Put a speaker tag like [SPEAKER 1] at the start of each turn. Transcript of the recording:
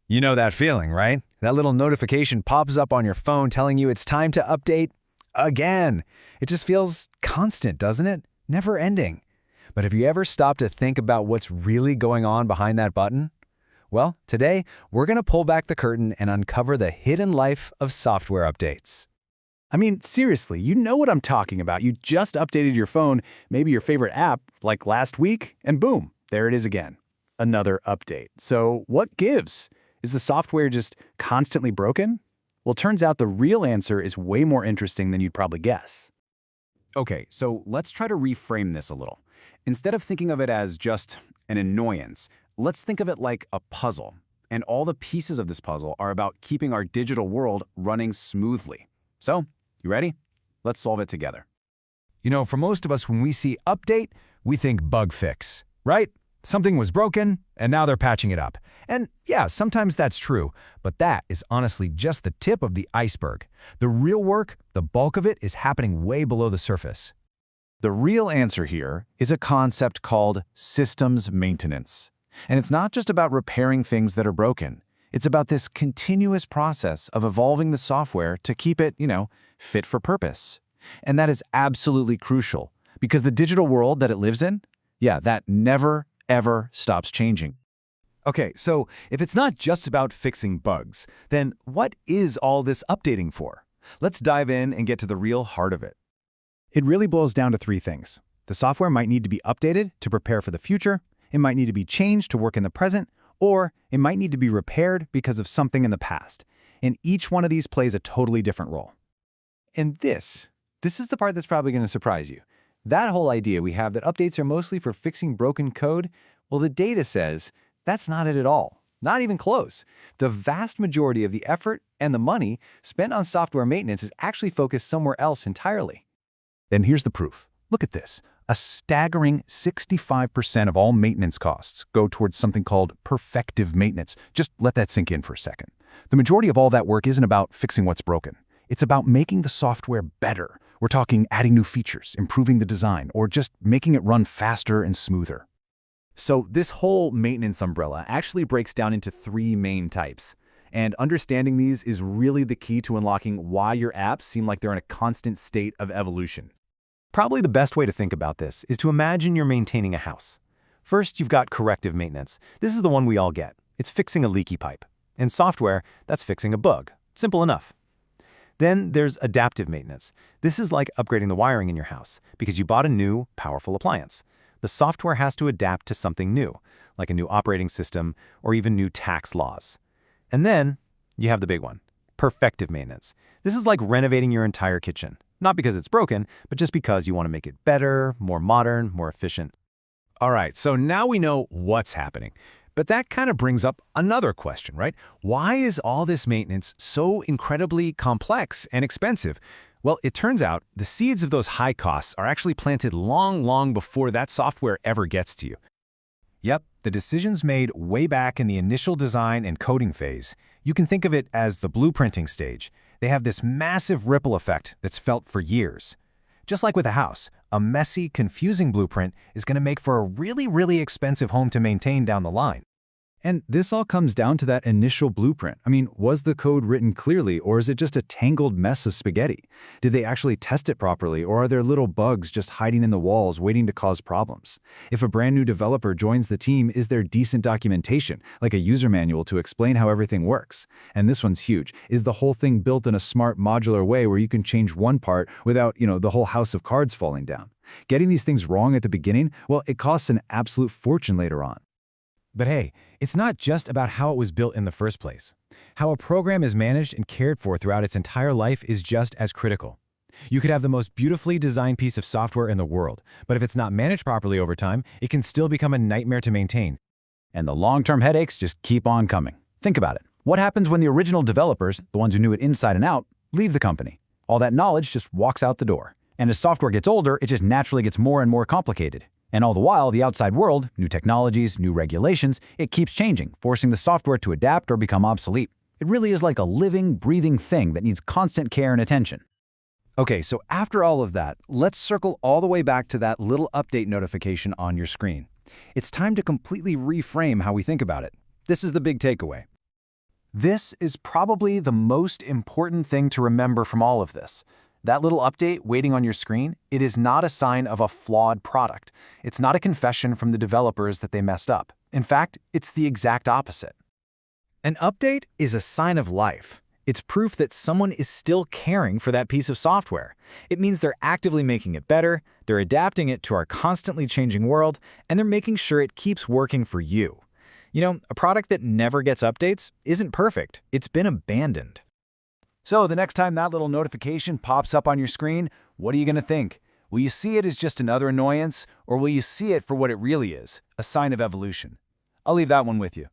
[SPEAKER 1] You know that feeling, right? That little notification pops up on your phone telling you it's time to update again. It just feels constant, doesn't it? Never ending. But have you ever stopped to think about what's really going on behind that button? Well, today, we're going to pull back the curtain and uncover the hidden life of software updates.
[SPEAKER 2] I mean, seriously, you know what I'm talking about. You just updated your phone, maybe your favorite app, like last week, and boom, there it is again. Another update. So what gives? Is the software just constantly broken? Well, turns out the real answer is way more interesting than you'd probably guess.
[SPEAKER 3] Okay, so let's try to reframe this a little. Instead of thinking of it as just an annoyance, let's think of it like a puzzle. And all the pieces of this puzzle are about keeping our digital world running smoothly. So, you ready? Let's solve it together.
[SPEAKER 1] You know, for most of us, when we see update, we think bug fix, right? Something was broken, and now they're patching it up. And yeah, sometimes that's true, but that is honestly just the tip of the iceberg. The real work, the bulk of it, is happening way below the surface.
[SPEAKER 2] The real answer here is a concept called systems maintenance. And it's not just about repairing things that are broken. It's about this continuous process of evolving the software to keep it, fit for purpose. And that is absolutely crucial because the digital world that it lives in, that never, ever stops changing.
[SPEAKER 3] Okay, so if it's not just about fixing bugs, then what is all this updating for? Let's dive in and get to the real heart of it.
[SPEAKER 2] It really boils down to three things. The software might need to be updated to prepare for the future, it might need to be changed to work in the present, or it might need to be repaired because of something in the past. And each one of these plays a totally different role.
[SPEAKER 1] And this is the part that's probably going to surprise you. That whole idea we have that updates are mostly for fixing broken code, well, the data says that's not it at all. Not even close. The vast majority of the effort and the money spent on software maintenance is actually focused somewhere else entirely.
[SPEAKER 2] Then here's the proof. Look at this. A staggering 65% of all maintenance costs go towards something called perfective maintenance. Just let that sink in for a second. The majority of all that work isn't about fixing what's broken. It's about making the software better. We're talking adding new features, improving the design, or just making it run faster and smoother.
[SPEAKER 3] So this whole maintenance umbrella actually breaks down into three main types. And understanding these is really the key to unlocking why your apps seem like they're in a constant state of evolution.
[SPEAKER 1] Probably the best way to think about this is to imagine you're maintaining a house. First, you've got corrective maintenance. This is the one we all get. It's fixing a leaky pipe. In software, that's fixing a bug. Simple enough. Then there's adaptive maintenance. This is like upgrading the wiring in your house because you bought a new, powerful appliance. The software has to adapt to something new, like a new operating system or even new tax laws. And then you have the big one, perfective maintenance. This is like renovating your entire kitchen. Not because it's broken, but just because you want to make it better, more modern, more efficient. All right, so now we know what's happening. But that kind of brings up another question, right? Why is all this maintenance so incredibly complex and expensive? Well, it turns out the seeds of those high costs are actually planted long, long before that software ever gets to you. Yep, the decisions made way back in the initial design and coding phase. You can think of it as the blueprinting stage. They have this massive ripple effect that's felt for years. Just like with a house, a messy, confusing blueprint is going to make for a really, really expensive home to maintain down the line.
[SPEAKER 2] And this all comes down to that initial blueprint. I mean, was the code written clearly, or is it just a tangled mess of spaghetti? Did they actually test it properly, or are there little bugs just hiding in the walls waiting to cause problems? If a brand new developer joins the team, is there decent documentation, like a user manual to explain how everything works? And this one's huge. Is the whole thing built in a smart modular way where you can change one part without, the whole house of cards falling down? Getting these things wrong at the beginning, well, it costs an absolute fortune later on.
[SPEAKER 1] But hey, it's not just about how it was built in the first place. How a program is managed and cared for throughout its entire life is just as critical. You could have the most beautifully designed piece of software in the world, but if it's not managed properly over time, it can still become a nightmare to maintain.
[SPEAKER 2] And the long-term headaches just keep on coming. Think about it. What happens when the original developers, the ones who knew it inside and out, leave the company? All that knowledge just walks out the door. And as software gets older, it just naturally gets more and more complicated. And all the while, the outside world, new technologies, new regulations, it keeps changing, forcing the software to adapt or become obsolete. It really is like a living, breathing thing that needs constant care and attention.
[SPEAKER 1] Okay, so after all of that, let's circle all the way back to that little update notification on your screen. It's time to completely reframe how we think about it. This is the big takeaway. This is probably the most important thing to remember from all of this. That little update waiting on your screen, it is not a sign of a flawed product. It's not a confession from the developers that they messed up. In fact, it's the exact opposite.
[SPEAKER 4] An update is a sign of life. It's proof that someone is still caring for that piece of software. It means they're actively making it better, they're adapting it to our constantly changing world, and they're making sure it keeps working for you. You know, a product that never gets updates isn't perfect. It's been abandoned.
[SPEAKER 3] So the next time that little notification pops up on your screen, what are you going to think? Will you see it as just another annoyance, or will you see it for what it really is, a sign of evolution? I'll leave that one with you.